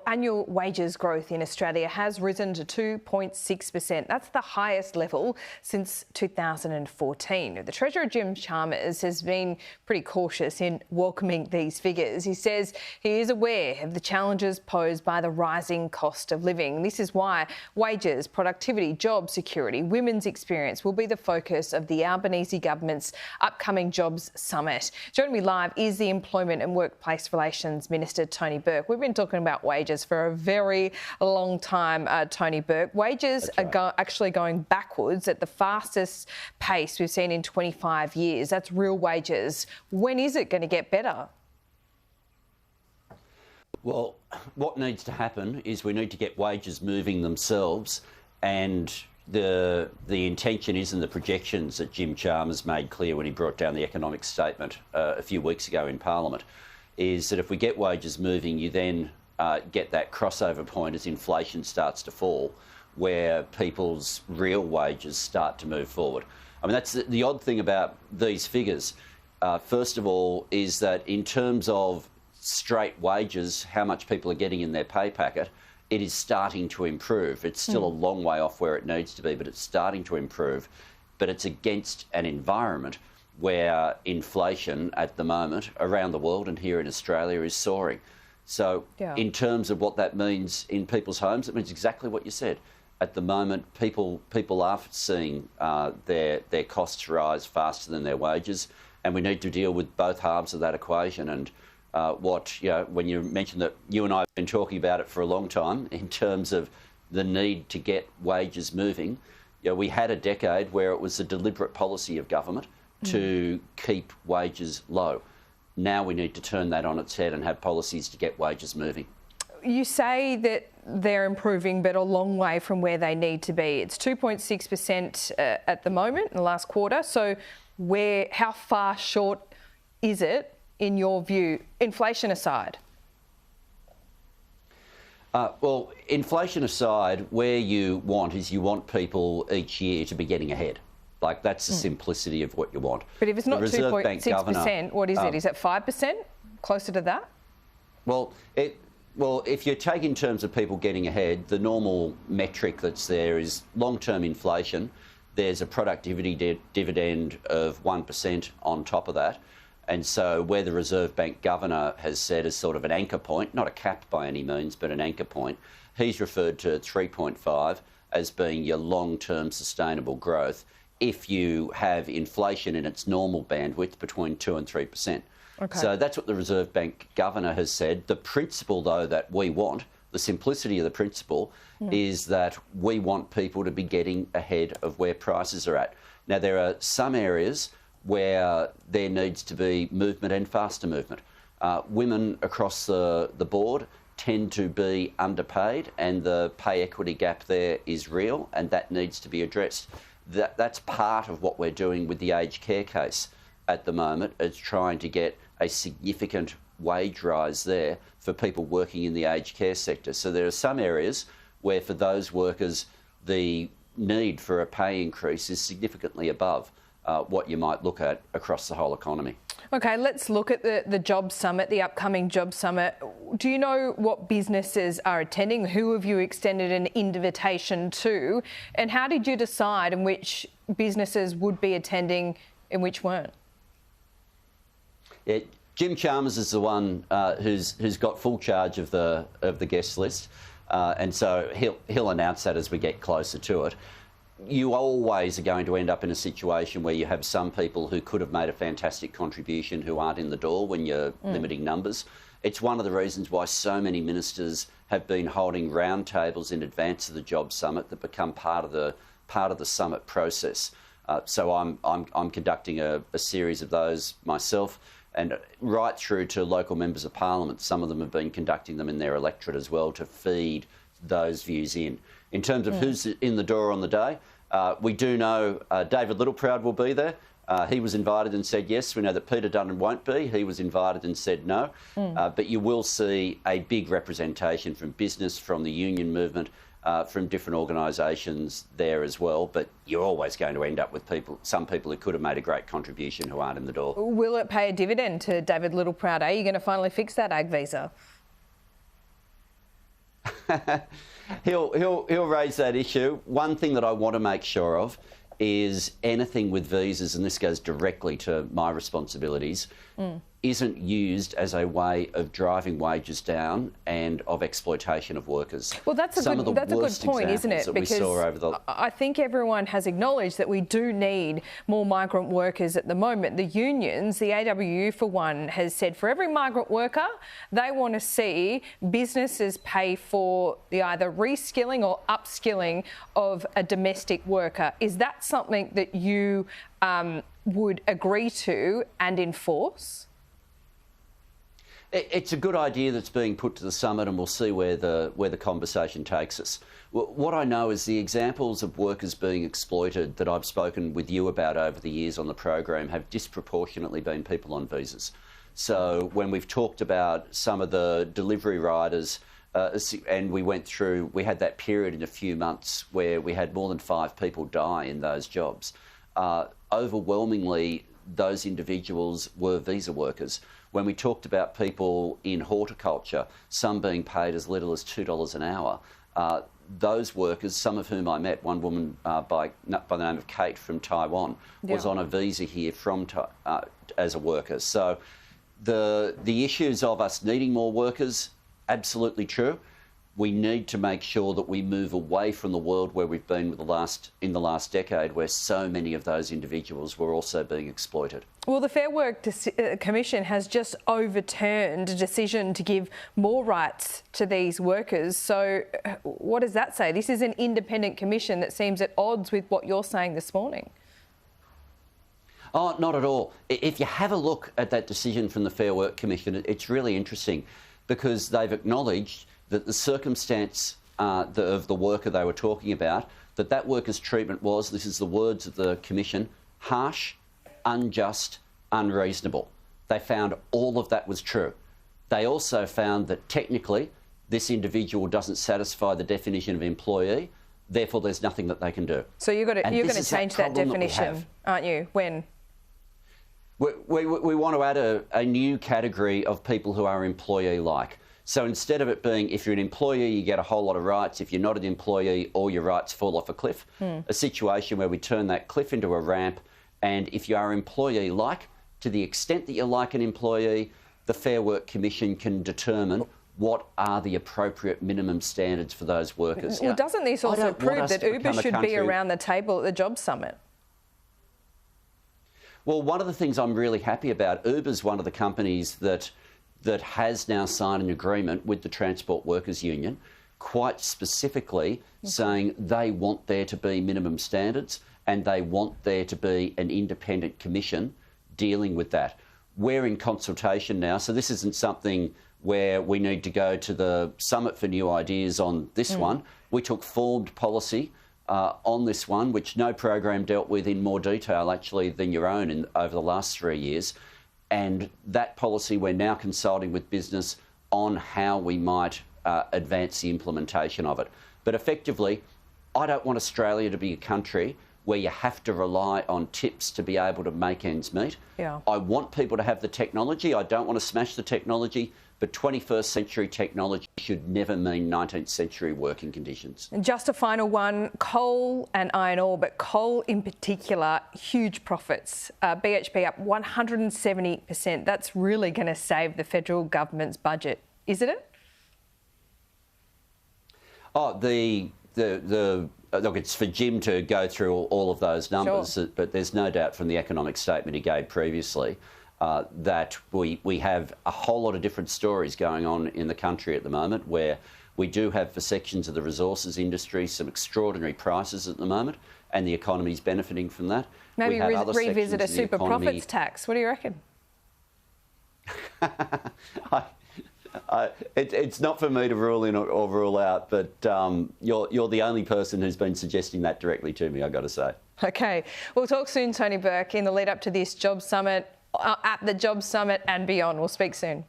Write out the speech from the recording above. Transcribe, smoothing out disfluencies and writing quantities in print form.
annual wages growth in Australia has risen to 2.6%. That's the highest level since 2014. The Treasurer, Jim Chalmers, has been pretty cautious in welcoming these figures. He says he is aware of the challenges posed by the rising cost of living. This is why wages, productivity, job security, women's experience will be the focus of the Albanese government's upcoming Jobs Summit. Joining me live is the Employment and Workplace Relations Minister, Tony Burke. We've been talking about wages for a very long time, Tony Burke. Wages are actually going backwards at the fastest pace we've seen in 25 years. That's real wages. When is it going to get better? Well, what needs to happen is we need to get wages moving themselves, and the intention is, in the projections that Jim Chalmers made clear when he brought down the economic statement a few weeks ago in Parliament, is that if we get wages moving, you then get that crossover point as inflation starts to fall, where people's real wages start to move forward. I mean, that's the odd thing about these figures. First of all, is that in terms of straight wages, how much people are getting in their pay packet, it is starting to improve. It's still a long way off where it needs to be, but it's starting to improve. But it's against an environment where inflation at the moment around the world and here in Australia is soaring. So in terms of what that means in people's homes, it means exactly what you said. At the moment, people are seeing their costs rise faster than their wages, and we need to deal with both halves of that equation. And when you mentioned that you and I have been talking about it for a long time in terms of the need to get wages moving, we had a decade where it was a deliberate policy of government to keep wages low. Now we need to turn that on its head and have policies to get wages moving. You say that they're improving, but a long way from where they need to be. It's 2.6% at the moment in the last quarter. So how far short is it, in your view, inflation aside? Well, inflation aside, where you want people each year to be getting ahead. Like, that's the simplicity of what you want. But if it's not 2.6%, what is it? Is it 5%? Closer to that? Well, if you take in terms of people getting ahead, the normal metric that's there is long-term inflation. There's a productivity dividend of 1% on top of that. And so where the Reserve Bank Governor has said as sort of an anchor point, not a cap by any means, but an anchor point, he's referred to 3.5 as being your long-term sustainable growth if you have inflation in its normal bandwidth between 2 and 3%. Okay. So that's what the Reserve Bank Governor has said. The principle, though, that we want, the simplicity of the principle, is that we want people to be getting ahead of where prices are at. Now, there are some areas where there needs to be movement and faster movement. Women across the board tend to be underpaid, and the pay equity gap there is real, and that needs to be addressed. That's part of what we're doing with the aged care case at the moment, is trying to get a significant wage rise there for people working in the aged care sector. So there are some areas where for those workers the need for a pay increase is significantly above what you might look at across the whole economy. OK, let's look at the Jobs Summit, the upcoming Jobs Summit. Do you know what businesses are attending? Who have you extended an invitation to? And how did you decide in which businesses would be attending and which weren't? Yeah, Jim Chalmers is the one who's got full charge of the guest list, and so he'll announce that as we get closer to it. You always are going to end up in a situation where you have some people who could have made a fantastic contribution who aren't in the door when you're limiting numbers. It's one of the reasons why so many ministers have been holding roundtables in advance of the Jobs Summit that become part of the summit process. So I'm conducting a series of those myself, and right through to local members of parliament. Some of them have been conducting them in their electorate as well to feed those views in. In terms of who's in the door on the day, we do know David Littleproud will be there. He was invited and said yes. We know that Peter Dutton won't be. He was invited and said no. But you will see a big representation from business, from the union movement, from different organisations there as well. But you're always going to end up with some people who could have made a great contribution who aren't in the door. Will it pay a dividend to David Littleproud? Are you going to finally fix that ag visa? He'll raise that issue. One thing that I want to make sure of is anything with visas, and this goes directly to my responsibilities, isn't used as a way of driving wages down and of exploitation of workers. Well, that's a good point, isn't it? Because I think everyone has acknowledged that we do need more migrant workers at the moment. The unions, the AWU for one, has said for every migrant worker, they want to see businesses pay for the either reskilling or upskilling of a domestic worker. Is that something that you would agree to and enforce? It's a good idea that's being put to the summit, and we'll see where the conversation takes us. What I know is the examples of workers being exploited that I've spoken with you about over the years on the program have disproportionately been people on visas. So when we've talked about some of the delivery riders, and we had that period in a few months where we had more than 5 people die in those jobs. Overwhelmingly, those individuals were visa workers. When we talked about people in horticulture, some being paid as little as $2 an hour, those workers, some of whom I met, one woman by the name of Kate from Taiwan, was on a visa here as a worker. So the issues of us needing more workers, absolutely true. We need to make sure that we move away from the world where we've been in the last decade, where so many of those individuals were also being exploited. Well, the Fair Work Commission has just overturned a decision to give more rights to these workers. So what does that say? This is an independent commission that seems at odds with what you're saying this morning. Oh, not at all. If you have a look at that decision from the Fair Work Commission, it's really interesting because they've acknowledged that the circumstance of the worker they were talking about, that worker's treatment was, this is the words of the Commission, harsh, unjust, unreasonable. They found all of that was true. They also found that technically this individual doesn't satisfy the definition of employee, therefore there's nothing that they can do. So you're going to change that definition, aren't you? When? We want to add a new category of people who are employee-like. So instead of it being, if you're an employee, you get a whole lot of rights. If you're not an employee, all your rights fall off a cliff. A situation where we turn that cliff into a ramp. And if you are employee-like, to the extent that you're like an employee, the Fair Work Commission can determine what are the appropriate minimum standards for those workers. Well, doesn't this also prove that Uber should be around the table at the Job Summit? Well, one of the things I'm really happy about, Uber's one of the companies that has now signed an agreement with the Transport Workers Union, quite specifically saying they want there to be minimum standards and they want there to be an independent commission dealing with that. We're in consultation now, so this isn't something where we need to go to the Summit for new ideas on this one. We took formed policy on this one, which no program dealt with in more detail actually than your own over the last 3 years. And that policy, we're now consulting with business on how we might advance the implementation of it. But effectively, I don't want Australia to be a country where you have to rely on tips to be able to make ends meet. Yeah. I want people to have the technology. I don't want to smash the technology, but 21st century technology should never mean 19th century working conditions. And just a final one, coal and iron ore, but coal in particular, huge profits. BHP up 170%. That's really going to save the federal government's budget, isn't it? Oh, look, it's for Jim to go through all of those numbers, Sure. But there's no doubt from the economic statement he gave previously that we have a whole lot of different stories going on in the country at the moment, where we do have, for sections of the resources industry, some extraordinary prices at the moment, and the economy's benefiting from that. Maybe revisit a super profits tax. What do you reckon? It's not for me to rule in or rule out, but you're the only person who's been suggesting that directly to me, I've got to say. OK. We'll talk soon, Tony Burke, in the lead up to this Job Summit, at the Job Summit and beyond. We'll speak soon.